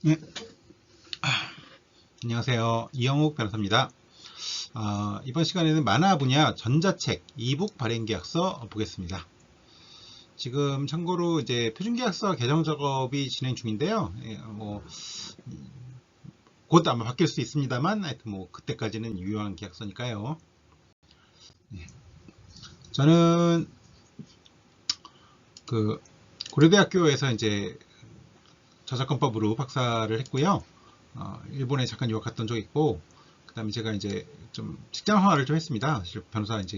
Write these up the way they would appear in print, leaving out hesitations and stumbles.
네. 안녕하세요. 이영욱 변호사입니다. 이번 시간에는 만화 분야 전자책 이북 발행 계약서 보겠습니다. 지금 참고로 이제 표준계약서 개정 작업이 진행 중인데요. 곧 아마 바뀔 수 있습니다만, 하여튼 그때까지는 유효한 계약서니까요. 네. 저는 고려대학교에서 이제 저작권법으로 박사를 했고요. 일본에 잠깐 유학 갔던 적이 있고, 그 다음에 제가 이제 좀 직장 생활을 좀 했습니다. 사실 변호사 이제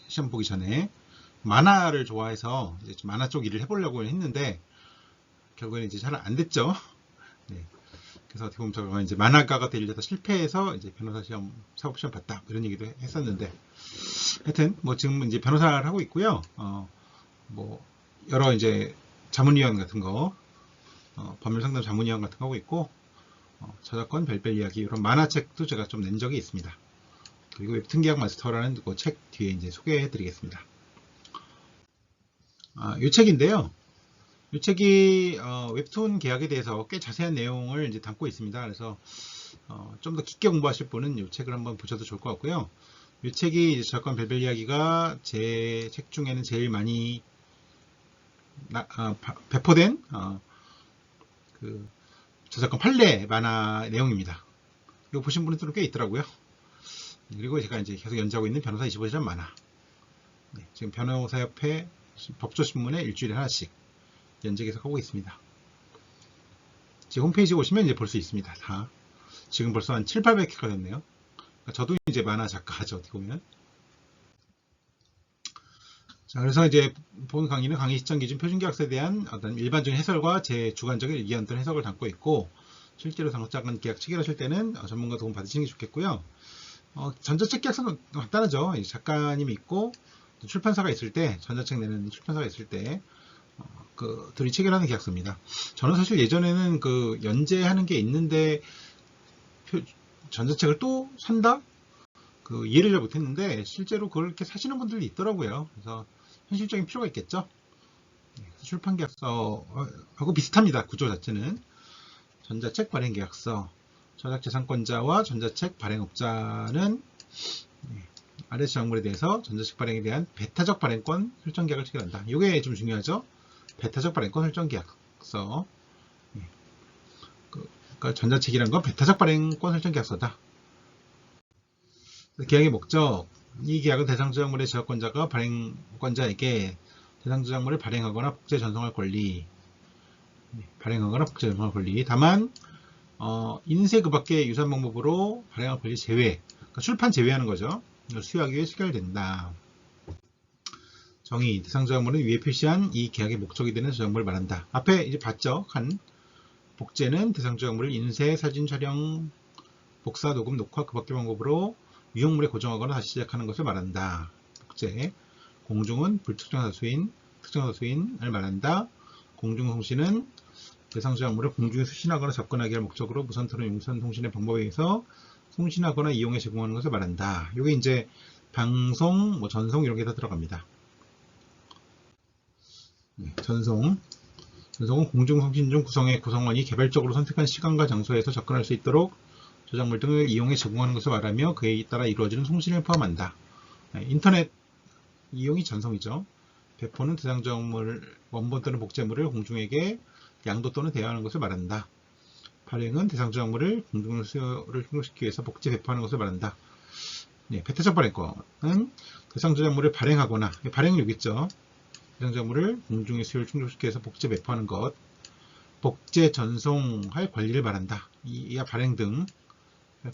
시험 보기 전에 만화를 좋아해서 이제 좀 만화 쪽 일을 해보려고 했는데 결국에는 이제 잘 안 됐죠. 네. 그래서 어떻게 보면 제가 이제 만화가가 되려다 실패해서 이제 변호사 시험, 사법 시험 봤다 이런 얘기도 했었는데, 하여튼 지금 이제 변호사를 하고 있고요. 여러 이제 자문위원 같은 거, 법률상담 자문위원 같은 거 하고 있고, 저작권 별별 이야기 이런 만화책도 제가 좀 낸 적이 있습니다. 그리고 웹툰 계약 마스터라는 그 책 뒤에 이제 소개해 드리겠습니다. 이 책인데요. 이 책이 웹툰 계약에 대해서 꽤 자세한 내용을 이제 담고 있습니다. 그래서 좀 더 깊게 공부하실 분은 이 책을 한번 보셔도 좋을 것 같고요. 이 책이 저작권 별별 이야기가 제 책 중에는 제일 많이 배포된 그 저작권 판례 만화 내용입니다. 이거 보신 분들은 꽤 있더라고요. 그리고 제가 이제 계속 연재하고 있는 변호사 25점 만화. 네, 지금 변호사협회 법조신문에 일주일에 하나씩 연재 계속하고 있습니다. 제 홈페이지 오시면 이제 볼 수 있습니다. 다. 지금 벌써 한 7, 800회가 됐네요. 그러니까 저도 이제 만화 작가죠, 어떻게 보면. 자, 그래서 이제 본 강의는 강의 시점 기준 표준계약서에 대한 어떤 일반적인 해설과 제 주관적인 의견들 해석을 담고 있고, 실제로 당사자간 계약 체결하실 때는 전문가 도움 받으시는 게 좋겠고요. 전자책 계약서는 간단하죠. 작가님이 있고 출판사가 있을 때, 전자책 내는 출판사가 있을 때 둘이 체결하는 계약서입니다. 저는 사실 예전에는 연재하는 게 있는데 전자책을 또 산다? 이해를 잘 못했는데 실제로 그렇게 사시는 분들이 있더라고요. 그래서 현실적인 필요가 있겠죠. 출판 계약서하고 비슷합니다. 구조 자체는. 전자책 발행 계약서, 저작재산권자와 전자책 발행업자는 아래 지정물에 대해서 전자책 발행에 대한 배타적 발행권 설정 계약을 체결한다. 이게 좀 중요하죠. 배타적 발행권 설정 계약서. 그러니까 전자책이란 건 배타적 발행권 설정 계약서다. 계약의 목적, 이 계약은 대상 저작물의 저작권자가 발행권자에게 대상 저작물을 발행하거나 복제 전송할 권리, 다만 인쇄 그 밖의 유사한 방법으로 발행할 권리 제외, 그러니까 출판 제외하는 거죠. 수여하기 위해 체결된다. 정의, 대상 저작물은 위에 표시한 이 계약의 목적이 되는 저작물을 말한다. 앞에 이제 봤죠? 복제는 대상 저작물을 인쇄, 사진 촬영, 복사, 녹음, 녹화 그 밖의 방법으로 유형물에 고정하거나 다시 시작하는 것을 말한다. 복제. 공중은 불특정 다수인, 특정 다수인을 말한다. 공중송신은 대상 저작물을 공중에 수신하거나 접근하게 할 목적으로 무선 또는 용선 송신의 방법에 의해서 송신하거나 이용에 제공하는 것을 말한다. 이게 이제 방송, 전송 이런 게 다 들어갑니다. 전송은 공중송신 중 구성의 구성원이 개별적으로 선택한 시간과 장소에서 접근할 수 있도록 저작물 등을 이용해 제공하는 것을 말하며 그에 따라 이루어지는 송신을 포함한다. 인터넷 이용이 전송이죠. 배포는 대상 저작물, 원본 또는 복제물을 공중에게 양도 또는 대여하는 것을 말한다. 발행은 대상 저작물을 공중 수요를 충족시키기 위해서 복제 배포하는 것을 말한다. 배타적 발행권은 대상 저작물을 발행하거나, 발행은 여기 있죠. 대상 저작물을 공중의 수요를 충족시키기 위해서 복제 배포하는 것, 복제 전송할 권리를 말한다. 이하 발행 등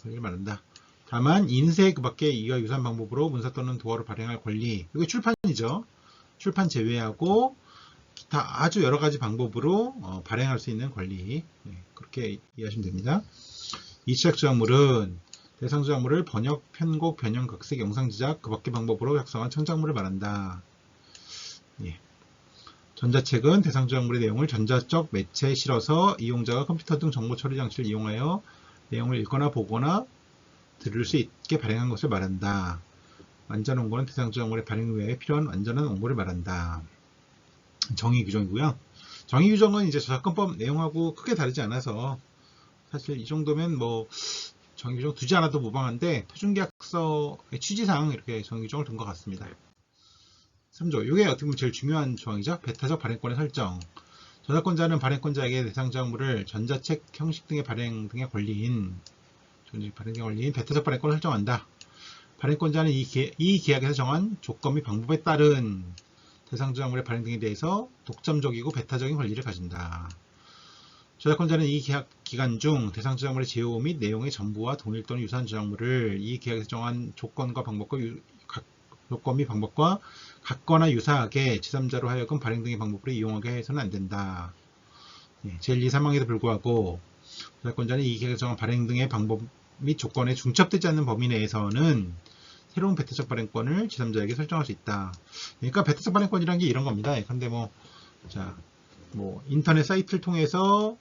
권리를 말한다. 다만 인쇄 그 밖에 이와 유사한 방법으로 문서 또는 도어로 발행할 권리, 이게 출판이죠. 출판 제외하고 기타 아주 여러 가지 방법으로 발행할 수 있는 권리, 그렇게 이해하시면 됩니다. 이 취약 저작물은 대상 저작물을 번역, 편곡, 변형, 각색, 영상 제작 그 밖의 방법으로 작성한 창작물을 말한다. 전자책은 대상 저작물의 내용을 전자적 매체에 실어서 이용자가 컴퓨터 등 정보 처리 장치를 이용하여 내용을 읽거나 보거나 들을 수 있게 발행한 것을 말한다. 완전 원고는 대상 저작물의 발행 외에 필요한 완전한 원고를 말한다. 정의 규정이고요. 정의 규정은 이제 저작권법 내용하고 크게 다르지 않아서 사실 이 정도면 뭐 정규정 두지 않아도 무방한데 표준계약서의 취지상 이렇게 정규정을 둔 것 같습니다. 3조. 이게 어떻게 보면 제일 중요한 조항이죠. 배타적 발행권의 설정. 저작권자는 발행권자에게 대상작물을 전자책 형식 등의 발행 등의 권리인 배타적 발행권을 설정한다. 발행권자는 이 계약에서 정한 조건 및 방법에 따른 대상작물의 발행 등에 대해서 독점적이고 배타적인 권리를 가진다. 저작권자는 이 계약 기간 중 대상작물의 제호 및 내용의 전부와 동일 또는 유사한 저작물을 이 계약에서 정한 조건과 방법과 조건 및 방법과 같거나 유사하게 제3자로 하여금 발행 등의 방법으로 이용하게 해서는 안 된다. 제1, 2사망에도 불구하고 저작권자는 이 계약에서 정한 발행 등의 방법 및 조건에 중첩되지 않는 범위 내에서는 새로운 배타적 발행권을 제3자에게 설정할 수 있다. 그러니까 배타적 발행권이라는 게 이런 겁니다. 근데 뭐 인터넷 사이트를 통해서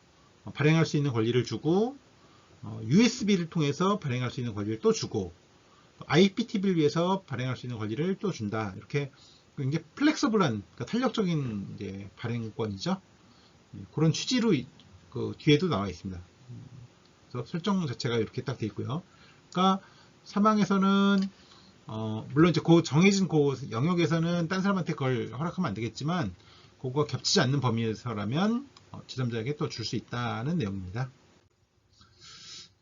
발행할 수 있는 권리를 주고 USB를 통해서 발행할 수 있는 권리를 또 주고 IPTV를 위해서 발행할 수 있는 권리를 또 준다. 이렇게 굉장히 플렉서블한, 그러니까 탄력적인 이제 발행권이죠. 그런 취지로 그 뒤에도 나와 있습니다. 그래서 설정 자체가 이렇게 딱 되어 있고요. 그러니까 사망에서는 물론 이제 그 정해진 그 영역에서는 딴 사람한테 그걸 허락하면 안 되겠지만 그거가 겹치지 않는 범위에서라면 제3자에게 또 줄 수 있다는 내용입니다.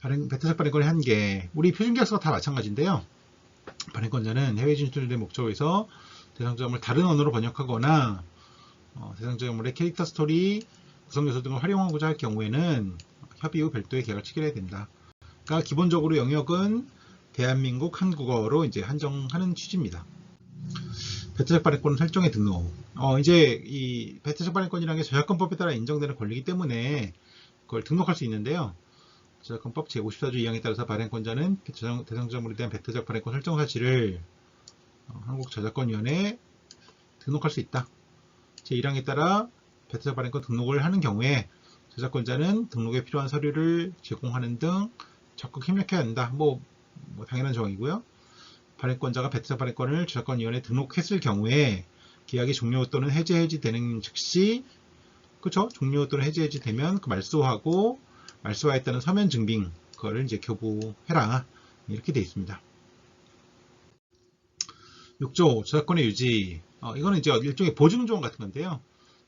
배타적 발행권의 한계. 우리 표준계약서가 다 마찬가지인데요. 발행권자는 해외 진출의 목적에서 대상작물을 다른 언어로 번역하거나 대상작물의 캐릭터 스토리, 구성 요소 등을 활용하고자 할 경우에는 협의 후 별도의 계약을 체결해야 된다. 그러니까 기본적으로 영역은 대한민국 한국어로 이제 한정하는 취지입니다. 배타적 발행권 설정의 등록. 이제 이 배타적 발행권이라는 게 저작권법에 따라 인정되는 권리이기 때문에 그걸 등록할 수 있는데요. 저작권법 제54조 2항에 따라서 발행권자는 대상작물에 대한 배타적 발행권 설정 사실을 한국저작권위원회에 등록할 수 있다. 제1항에 따라 배타적 발행권 등록을 하는 경우에 저작권자는 등록에 필요한 서류를 제공하는 등 적극 협력해야 한다. 뭐 당연한 조항이고요. 발행권자가 배타적 발행권을 저작권위원회에 등록했을 경우에 계약이 종료 또는 해지되는 즉시, 그렇죠? 종료 또는 해지되면 그 말소하고 말소하였다는 서면 증빙, 그거를 이제 교부해라. 이렇게 되어 있습니다. 6조 저작권의 유지. 이거는 이제 일종의 보증 조항 같은 건데요.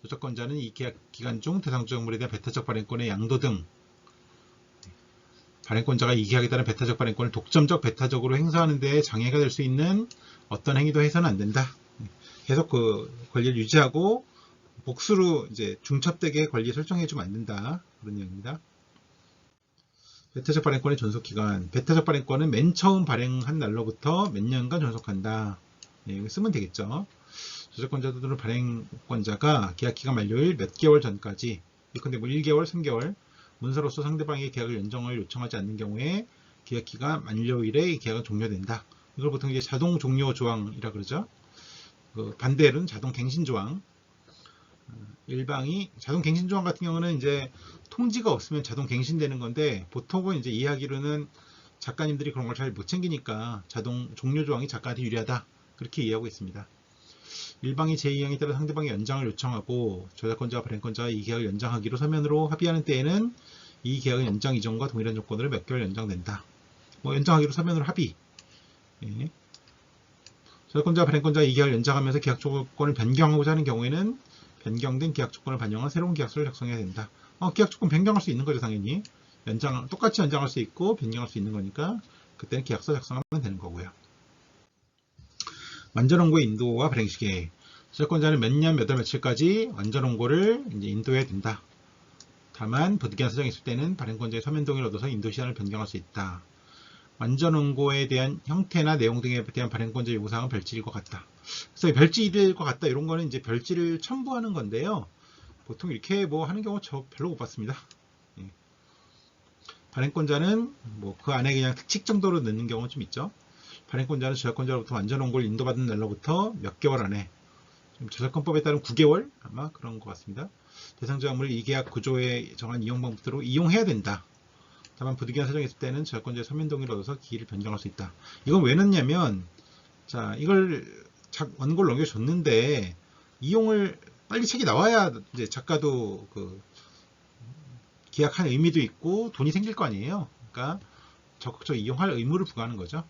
저작권자는 이 계약 기간 중 대상 저작물에 대한 배타적 발행권의 양도 등 발행권자가 이 계약에 따른 배타적 발행권을 독점적 배타적으로 행사하는 데 장애가 될 수 있는 어떤 행위도 해서는 안 된다. 계속 그 권리를 유지하고 복수로 이제 중첩되게 권리 설정해 주면 안 된다. 그런 내용입니다. 배타적 발행권의 존속기간. 배타적 발행권은 맨 처음 발행한 날로부터 몇 년간 존속한다. 이거 쓰면 되겠죠. 저작권자들은 발행권자가 계약기간 만료일 몇 개월 전까지, 예컨대 뭐 1개월, 3개월, 문서로서 상대방에게 계약을 연장을 요청하지 않는 경우에 계약기간 만료일에 이 계약은 종료된다. 이걸 보통 이제 자동 종료 조항이라 그러죠. 그 반대로는 자동 갱신 조항. 일방이 자동 갱신 조항 같은 경우는 이제 통지가 없으면 자동 갱신되는 건데, 보통은 이제 이해하기로는 작가님들이 그런 걸 잘 못 챙기니까 자동 종료 조항이 작가한테 유리하다. 그렇게 이해하고 있습니다. 일방이 제2항에 따라 상대방의 연장을 요청하고 저작권자와 발행권자가 이 계약을 연장하기로 서면으로 합의하는 때에는 이 계약은 연장 이전과 동일한 조건으로 몇 개월 연장된다. 뭐 연장하기로 서면으로 합의. 예. 저작권자와 발행권자가 이 계약을 연장하면서 계약 조건을 변경하고자 하는 경우에는 변경된 계약 조건을 반영한 새로운 계약서를 작성해야 된다. 계약 조건 변경할 수 있는 거죠, 당연히. 똑같이 연장할 수 있고 변경할 수 있는 거니까 그때는 계약서 작성하면 되는 거고요. 완전홍보의 인도와 발행 시기. 저작권자는 몇 년, 몇 월, 며칠까지 완전홍보를 이제 인도해야 된다. 다만 부득이한 사정이 있을 때는 발행권자의 서면 동의를 얻어서 인도 시한을 변경할 수 있다. 완전홍보에 대한 형태나 내용 등에 대한 발행권자 요구사항은 별지일 것 같다. 그래서 별지일 것 같다 이런 거는 이제 별지를 첨부하는 건데요. 보통 이렇게 뭐 하는 경우 저 별로 못 봤습니다. 예. 발행권자는 뭐 그 안에 그냥 특칙 정도로 넣는 경우는 좀 있죠. 발행권자는 저작권자로부터 완전홍보를 인도받은 날로부터 몇 개월 안에, 저작권법에 따른 9개월 아마 그런 것 같습니다. 대상작물을 이 계약 구조에 정한 이용 방법대로 이용해야 된다. 다만 부득이한 사정이 있을 때는 저작권자의 서면 동의를 얻어서 기일을 변경할 수 있다. 이건 왜 넣냐면, 자 이걸 원고를 넘겨줬는데 이용을 빨리 책이 나와야 이제 작가도 그 계약한 의미도 있고 돈이 생길 거 아니에요. 그러니까 적극적으로 이용할 의무를 부과하는 거죠.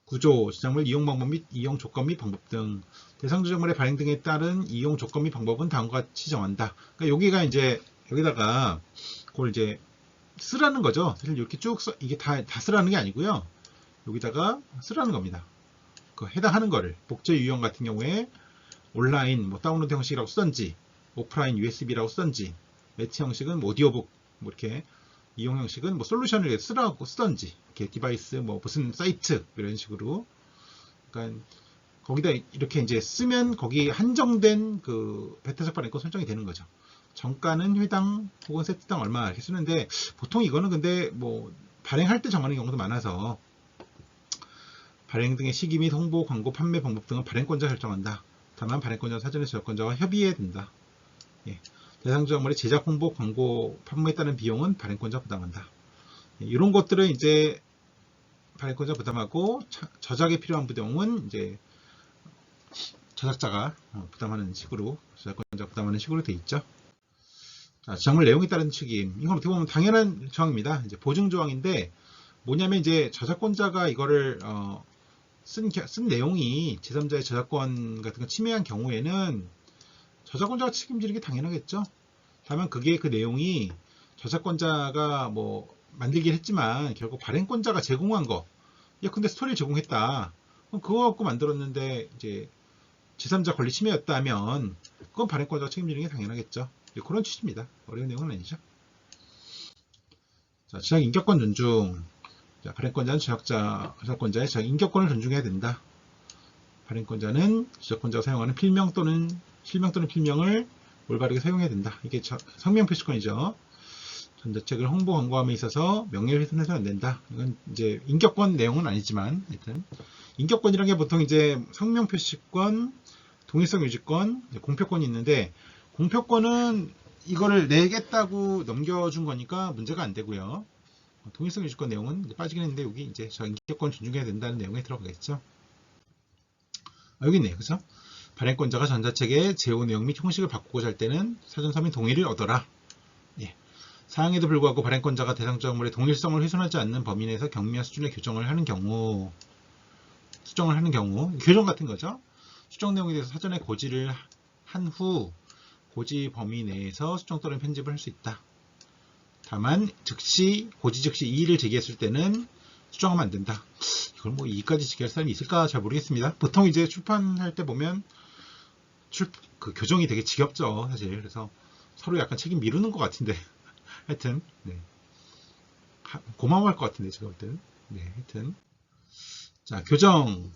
구조, 저작물 이용 방법 및 이용 조건 및 방법 등 대상 저작물의 발행 등에 따른 이용 조건 및 방법은 다음과 같이 정한다. 그러니까 여기가 이제 여기다가 그걸 이제 쓰라는 거죠. 사실 이렇게 쭉 써, 이게 다 쓰라는 게 아니고요. 여기다가 쓰라는 겁니다. 그 해당하는 거를 복제 유형 같은 경우에 온라인 뭐 다운로드 형식이라고 쓰던지 오프라인 USB라고 쓰던지 매치 형식은 뭐 오디오북 뭐 이렇게 이용 형식은 뭐 솔루션을 쓰라고 쓰던지 이렇게 디바이스 뭐 무슨 사이트 이런 식으로 그러니까 거기다 이렇게 이제 쓰면 거기 한정된 그 베타적 발행권 설정이 되는 거죠. 정가는 회당 혹은 세트당 얼마 이렇게 쓰는데 보통 이거는 근데 뭐 발행할 때 정하는 경우도 많아서 발행 등의 시기 및 홍보, 광고, 판매 방법 등은 발행권자가 결정한다. 다만 발행권자와 사전에 저작권자와 협의해야 된다. 예. 대상 저작물의 제작, 홍보, 광고, 판매에 따른 비용은 발행권자 부담한다. 예. 이런 것들은 이제 발행권자 부담하고 저작에 필요한 비용은 이제 저작자가 부담하는 식으로 저작권자 부담하는 식으로 돼 있죠. 자, 저작물 내용에 따른 책임. 이건 어떻게 보면 당연한 조항입니다. 이제 보증 조항인데 뭐냐면 이제 저작권자가 이거를 쓴 내용이 제3자의 저작권 같은 거 침해한 경우에는 저작권자가 책임지는 게 당연하겠죠. 다만 그게 그 내용이 저작권자가 뭐 만들긴 했지만 결국 발행권자가 제공한 거. 야, 근데 스토리를 제공했다. 그럼 그거 갖고 만들었는데 이제 제3자 권리 침해였다면 그건 발행권자가 책임지는 게 당연하겠죠. 그런 취지입니다. 어려운 내용은 아니죠. 자, 저작 인격권 존중. 자, 발행권자는 저작권자의 저작 인격권을 존중해야 된다. 발행권자는 저작권자가 사용하는 필명 또는 실명 또는 필명을 올바르게 사용해야 된다. 이게 성명 표시권이죠. 전자책을 홍보 광고함에 있어서 명예를 훼손해서는 안 된다. 이건 이제 인격권 내용은 아니지만 하여튼 인격권이라는 게 보통 이제 성명 표시권, 동일성 유지권, 공표권이 있는데 공표권은 이거를 내겠다고 넘겨준 거니까 문제가 안 되고요. 동일성 유지권 내용은 빠지긴 했는데 여기 이제 저 인격권 존중해야 된다는 내용에 들어가겠죠. 여기 있네요. 그죠? 발행권자가 전자책의 제호 내용 및 형식을 바꾸고자 할 때는 사전 서민 동의를 얻어라. 예. 사항에도 불구하고 발행권자가 대상 저작물의 동일성을 훼손하지 않는 범위 내에서 경미한 수준의 수정을 하는 경우 교정 같은 거죠. 수정 내용에 대해서 사전에 고지를 한 후 고지 범위 내에서 수정 또는 편집을 할 수 있다. 다만 고지 즉시 이의를 제기했을 때는 수정하면 안 된다. 이걸 뭐 이의까지 제기할 사람이 있을까 잘 모르겠습니다. 보통 이제 출판할 때 보면 그 교정이 되게 지겹죠, 사실. 그래서 서로 약간 책임 미루는 것 같은데, 하여튼 네. 고마워할 것 같은데 제가 볼 때는. 네, 하여튼 자, 교정.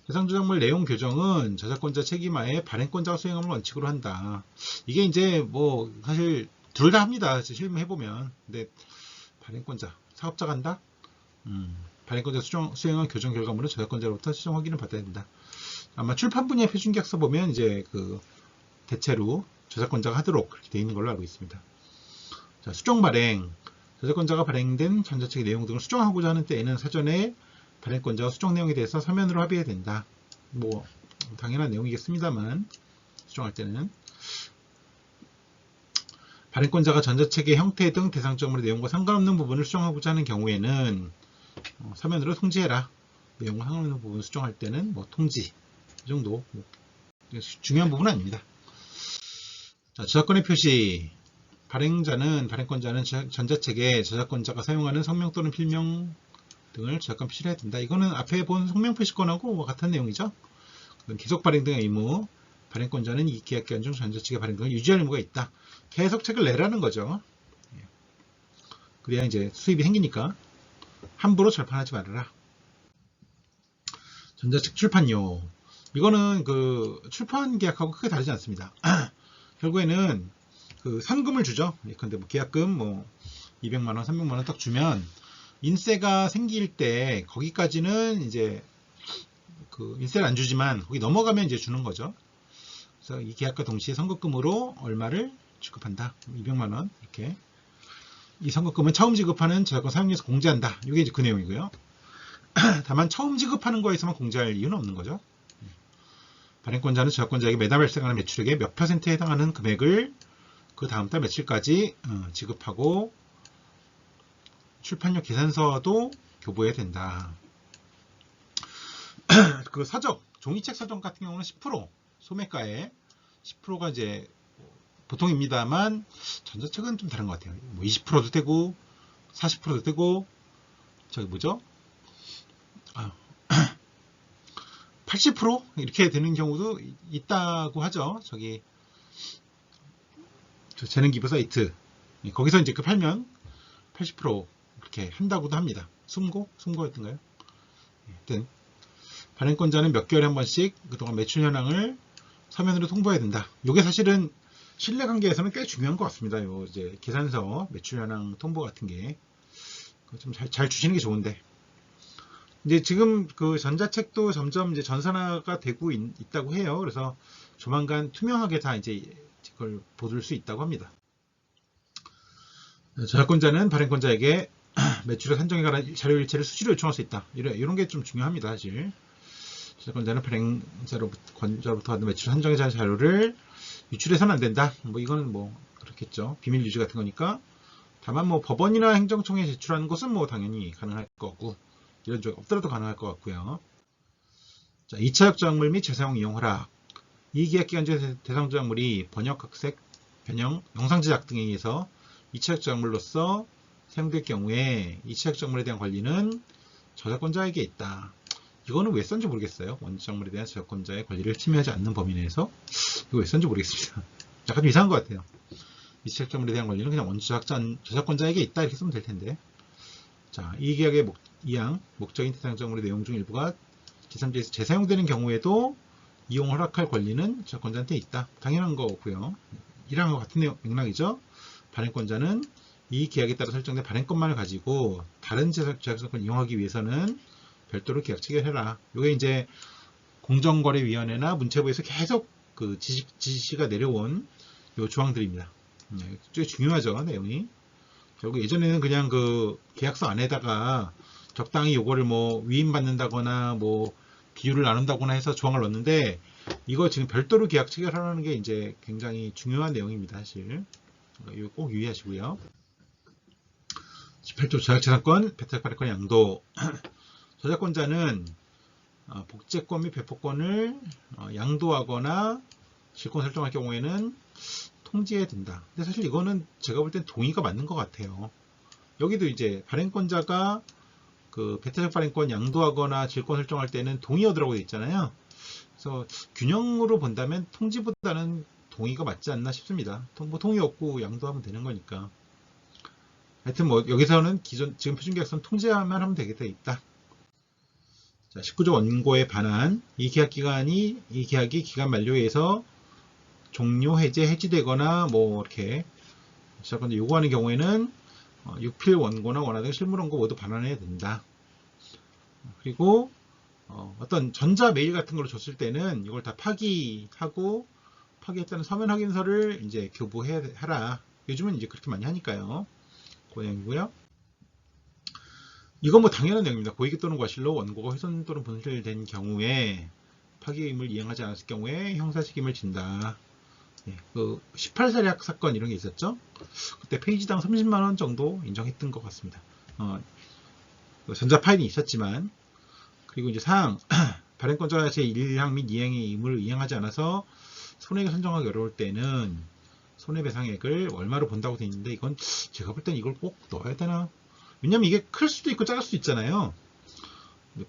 대상 저작물 내용 교정은 저작권자 책임하에 발행권자가 수행함을 원칙으로 한다. 이게 이제 뭐 사실 둘 다 합니다. 실무해보면. 근데 발행권자, 사업자가 한다? 발행권자 수행한 교정 결과물은 저작권자로부터 수정 확인을 받아야 된다. 아마 출판 분야 표준계약서 보면 이제 그 대체로 저작권자가 하도록 그렇게 되어 있는 걸로 알고 있습니다. 자, 수정 발행. 저작권자가 발행된 전자책의 내용 등을 수정하고자 하는 때에는 사전에 발행권자와 수정 내용에 대해서 서면으로 합의해야 된다. 뭐 당연한 내용이겠습니다만 수정할 때는 발행권자가 전자책의 형태 등 대상 저작물의 내용과 상관없는 부분을 수정하고자 하는 경우에는 서면으로 통지해라. 내용과 상관없는 부분을 수정할 때는 뭐 통지 이 정도 뭐 중요한 부분은 아닙니다. 자, 저작권의 표시. 발행권자는 전자책에 저작권자가 사용하는 성명 또는 필명 등을 저작권 표시를 해야 된다. 이거는 앞에 본 성명 표시권하고 같은 내용이죠. 계속 발행 등의 의무. 발행권자는 이 계약 기간 중 전자책의 발행 등을 유지할 의무가 있다. 계속 책을 내라는 거죠. 그래야 이제 수입이 생기니까 함부로 절판하지 말아라. 전자책 출판료. 이거는 그 출판 계약하고 크게 다르지 않습니다. 결국에는 그 선금을 주죠. 근데 뭐 계약금 뭐 200만원, 300만원 딱 주면 인세가 생길 때 거기까지는 이제 그 인세를 안 주지만 거기 넘어가면 이제 주는 거죠. 그래서 이 계약과 동시에 선급금으로 얼마를 지급한다. 200만원 이렇게. 이 선급금은 처음 지급하는 저작권 사용료에서 공제한다. 이게 이제 그 내용이고요. 다만 처음 지급하는 거에서만 공제할 이유는 없는 거죠. 발행권자는 저작권자에게 매달 발생하는 매출액의 몇 %에 해당하는 금액을 그 다음 달 며칠까지 지급하고 출판료 계산서도 교부해야 된다. 그 서적, 종이책 서적 같은 경우는 10% 소매가에 10%가 이제 보통입니다만 전자책은 좀 다른 것 같아요. 뭐 20%도 되고 40%도 되고 저기 뭐죠? 80% 이렇게 되는 경우도 있다고 하죠. 저기 재능 기부 사이트 거기서 이제 그 팔면 80% 그렇게 한다고도 합니다. 숨고였던가요? 하여튼 발행권자는 몇 개월에 한 번씩 그동안 매출 현황을 서면으로 통보해야 된다. 이게 사실은 신뢰관계에서는 꽤 중요한 것 같습니다. 요 이제 계산서 매출 현황 통보 같은 게 좀 잘 주시는 게 좋은데 이제 지금 그 전자책도 점점 이제 전산화가 되고 있다고 해요. 그래서 조만간 투명하게 다 이제 그걸 보실 수 있다고 합니다. 저작권자는 발행권자에게 매출의 산정에 관한 자료일체를 수시로 요청할 수 있다. 이런 게 좀 중요합니다. 사실 저작권자는 발행자로부터 받은 매출 산정에 관한 자료를 유출해서는 안 된다. 뭐 이거는 뭐 그렇겠죠. 비밀 유지 같은 거니까. 다만 뭐 법원이나 행정청에 제출하는 것은 뭐 당연히 가능할 거고 이런 적 없더라도 가능할 것 같고요. 자, 2차 저작물 및 재사용 이용 허락. 이 계약 기간 중에 대상 저작물이 번역, 각색, 변형, 영상 제작 등에 의해서 2차 저작물로서 사용될 경우에 2차 저작물에 대한 권리는 저작권자에게 있다. 이거는 왜 썼는지 모르겠어요. 원조 저작물에 대한 저작권자의 권리를 침해하지 않는 범위 내에서 이거 왜 썼는지 모르겠습니다. 약간 좀 이상한 것 같아요. 2차 저작물에 대한 권리는 그냥 원조 저작권자에게 있다 이렇게 쓰면 될 텐데. 자, 이 계약의 목적인 대상 저작물의 내용 중 일부가 제3지에서 재사용되는 경우에도 이용 허락할 권리는 저작권자한테 있다. 당연한 거고요. 이랑 같은 맥락이죠. 발행권자는 이 계약에 따라 설정된 발행권만을 가지고 다른 저작권을 이용하기 위해서는 별도로 계약 체결해라. 이게 이제 공정거래위원회나 문체부에서 계속 그 지시가 내려온 요 조항들입니다. 꽤 중요하죠, 내용이. 결국 예전에는 그냥 그 계약서 안에다가 적당히 요거를 뭐 위임받는다거나 뭐 비율을 나눈다거나 해서 조항을 넣었는데 이거 지금 별도로 계약 체결하라는 게 이제 굉장히 중요한 내용입니다, 사실. 이거 꼭 유의하시고요. 18조 저작재산권, 배탁발행권 양도. 저작권자는 복제권 및 배포권을 양도하거나 질권 설정할 경우에는 통지해야 된다. 근데 사실 이거는 제가 볼 땐 동의가 맞는 것 같아요. 여기도 이제 발행권자가 그 배타적 발행권 양도하거나 질권 설정할 때는 동의어드라고 되어 있잖아요. 그래서 균형으로 본다면 통지보다는 동의가 맞지 않나 싶습니다. 뭐 동의 없고 양도하면 되는 거니까. 하여튼 뭐 여기서는 지금 표준계약서는 통지만 하면 되게 돼 있다. 자, 19조 원고에 반한 이 계약이 기간 만료에 의해서 종료, 해지되거나 뭐 이렇게 저작권자 요구하는 경우에는 육필 원고나 원화 등 실물 원고 모두 반환해야 된다. 그리고 어떤 전자 메일 같은 걸 줬을 때는 이걸 다 파기하고 파기했다는 서면 확인서를 이제 교부하라. 요즘은 이제 그렇게 많이 하니까요. 그 내용이고요. 이건 뭐 당연한 내용입니다. 고의기 또는 과실로 원고가 훼손 또는 분실된 경우에 파기 의무를 이행하지 않았을 경우에 형사책임을 진다. 네, 그 18살약 사건 이런 게 있었죠. 그때 페이지당 30만원 정도 인정했던 것 같습니다. 전자 파일이 있었지만. 그리고 이제 사항 발행권자가 제1항 및 2항의 의무를 이행하지 않아서 손해액을 산정하기 어려울 때는 손해배상액을 얼마로 본다고 되어 있는데 이건 제가 볼 땐 이걸 꼭 넣어야 되나? 왜냐면 이게 클 수도 있고 작을 수도 있잖아요.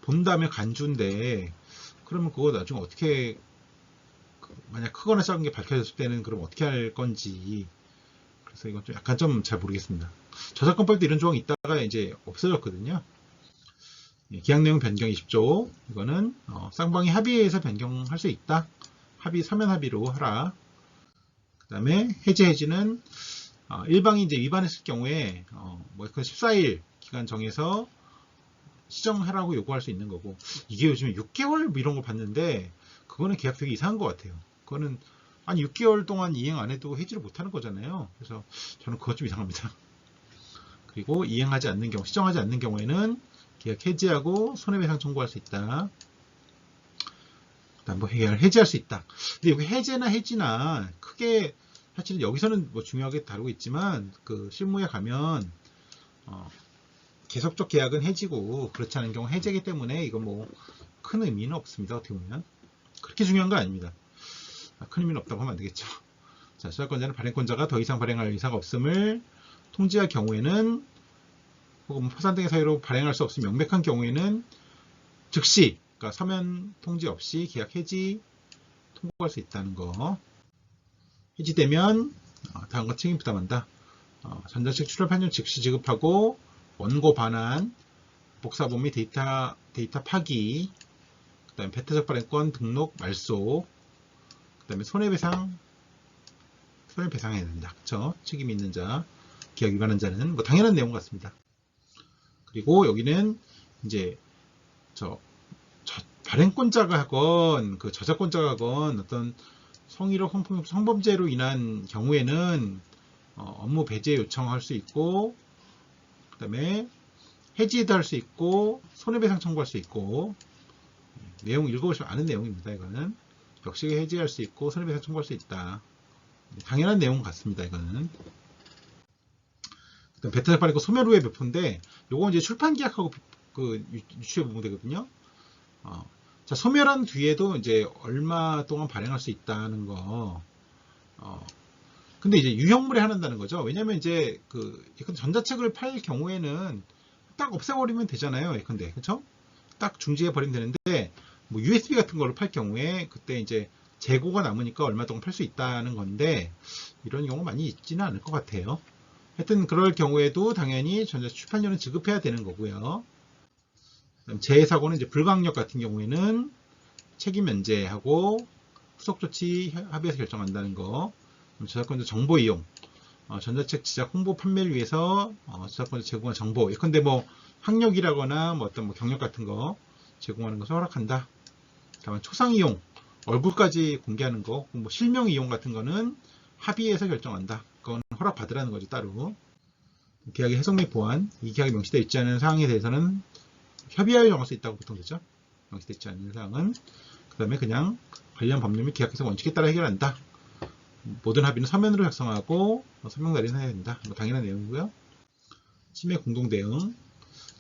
본다면 간주인데 그러면 그거 나중에 어떻게 만약 크거나 작은 게 밝혀졌을 때는 그럼 어떻게 할 건지. 그래서 이건 좀 약간 좀 잘 모르겠습니다. 저작권법도 이런 조항이 있다가 이제 없어졌거든요. 계약 내용 변경 20조. 이거는 쌍방이 합의해서 변경할 수 있다. 서면 합의로 하라. 그 다음에 해지는 일방이 이제 위반했을 경우에 뭐 14일 기간 정해서 시정하라고 요구할 수 있는 거고. 이게 요즘에 6개월 이런 거 봤는데 그거는 계약 되게 이상한 것 같아요. 그거는 아니 6개월 동안 이행 안 해도 해지를 못 하는 거잖아요. 그래서 저는 그것 좀 이상합니다. 그리고 이행하지 않는 경우, 시정하지 않는 경우에는 계약 해지하고 손해배상 청구할 수 있다. 그다음 뭐 해지할 수 있다. 근데 여기 해제나 해지나 크게 사실은 여기서는 뭐 중요하게 다루고 있지만 그 실무에 가면 계속적 계약은 해지고 그렇지 않은 경우 해제이기 때문에 이건 뭐 큰 의미는 없습니다. 어떻게 보면 그렇게 중요한 건 아닙니다. 큰 의미는 없다고 하면 안 되겠죠. 자, 저작권자는 발행권자가 더 이상 발행할 의사가 없음을 통지할 경우에는 혹은 파산 등의 사유로 발행할 수 없음 명백한 경우에는 즉시 그러니까 서면 통지 없이 계약 해지 통보할 수 있다는 거. 해지되면 다음과 책임 부담한다. 전자책 출력 판정 즉시 지급하고 원고 반환, 복사본 및 데이터 파기, 그 다음에 배타적 발행권 등록 말소, 그 다음에 손해배상해야 된다. 그쵸? 책임이 있는 자, 계약 위반한 자는 뭐 당연한 내용 같습니다. 그리고 여기는 이제 발행권자가 하건 그 저작권자가 하건 어떤 성희롱 성범죄로 인한 경우에는 업무 배제 요청할 수 있고 그 다음에 해지도 할 수 있고 손해배상 청구할 수 있고 내용 읽어보시면 아는 내용입니다. 이거는 역시 해지할 수 있고 손해배상 청구할 수 있다. 당연한 내용 같습니다. 이거는 배타적 발행권 소멸 후에 배포인데 요건 이제 출판 계약하고 그 유추해 보면 되거든요. 자, 소멸한 뒤에도 이제 얼마 동안 발행할 수 있다는 거. 근데 이제 유형물에 한한다는 거죠. 왜냐면 이제 그 전자책을 팔 경우에는 딱 없애버리면 되잖아요. 예컨대. 그쵸? 딱 중지해 버리면 되는데, 뭐 USB 같은 걸로 팔 경우에 그때 이제 재고가 남으니까 얼마 동안 팔 수 있다는 건데, 이런 경우 많이 있지는 않을 것 같아요. 하여튼 그럴 경우에도 당연히 전자책 출판료는 지급해야 되는 거고요. 재해사고는 이제 불가항력 같은 경우에는 책임 면제하고 후속 조치 합의해서 결정한다는 거. 저작권자 정보 이용, 전자책 제작 홍보 판매를 위해서 저작권자 제공한 정보. 예컨대 뭐 학력이라거나 뭐 어떤 뭐 경력 같은 거 제공하는 것을 허락한다. 다만 초상 이용, 얼굴까지 공개하는 거, 뭐 실명 이용 같은 거는 합의해서 결정한다. 그건 허락 받으라는 거죠 따로. 계약의 해석 및 보완, 이 계약에 명시되어 있지 않은 사항에 대해서는 협의하여 정할 수 있다고 보통 되죠. 명시되어 있지 않은 사항은 그 다음에 그냥 관련 법률 및 계약 해석 원칙에 따라 해결한다. 모든 합의는 서면으로 작성하고 서명 날인을 해야 된다. 뭐 당연한 내용이고요. 침해 공동 대응,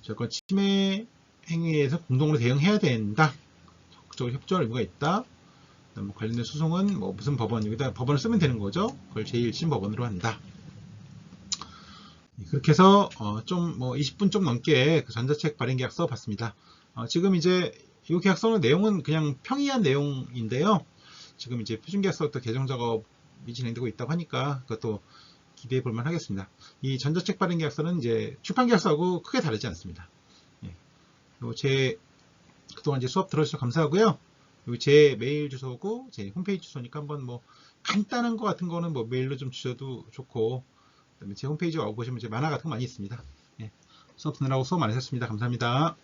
저작권 침해 행위에서 공동으로 대응해야 된다. 적극적으로 협조할 의무가 있다. 뭐 관련된 소송은 뭐 무슨 법원, 여기다 법원을 쓰면 되는 거죠. 그걸 제1심 법원으로 한다. 그렇게 해서 좀 뭐 20분 좀 넘게 그 전자책 발행 계약서 봤습니다. 지금 이제 이 계약서는 내용은 그냥 평이한 내용인데요. 지금 이제 표준 계약서부터 개정 작업이 진행되고 있다고 하니까 그것도 기대해 볼 만 하겠습니다. 이 전자책 발행 계약서는 이제 출판 계약서하고 크게 다르지 않습니다. 예. 제 그동안 이제 수업 들어주셔서 감사하고요. 제 메일 주소고 제 홈페이지 주소니까 한번 뭐 간단한 거 같은 거는 뭐 메일로 좀 주셔도 좋고, 그다음에 제 홈페이지 와보시면 제 만화 같은 거 많이 있습니다. 예. 수업 듣느라고 수업 많으셨습니다. 감사합니다.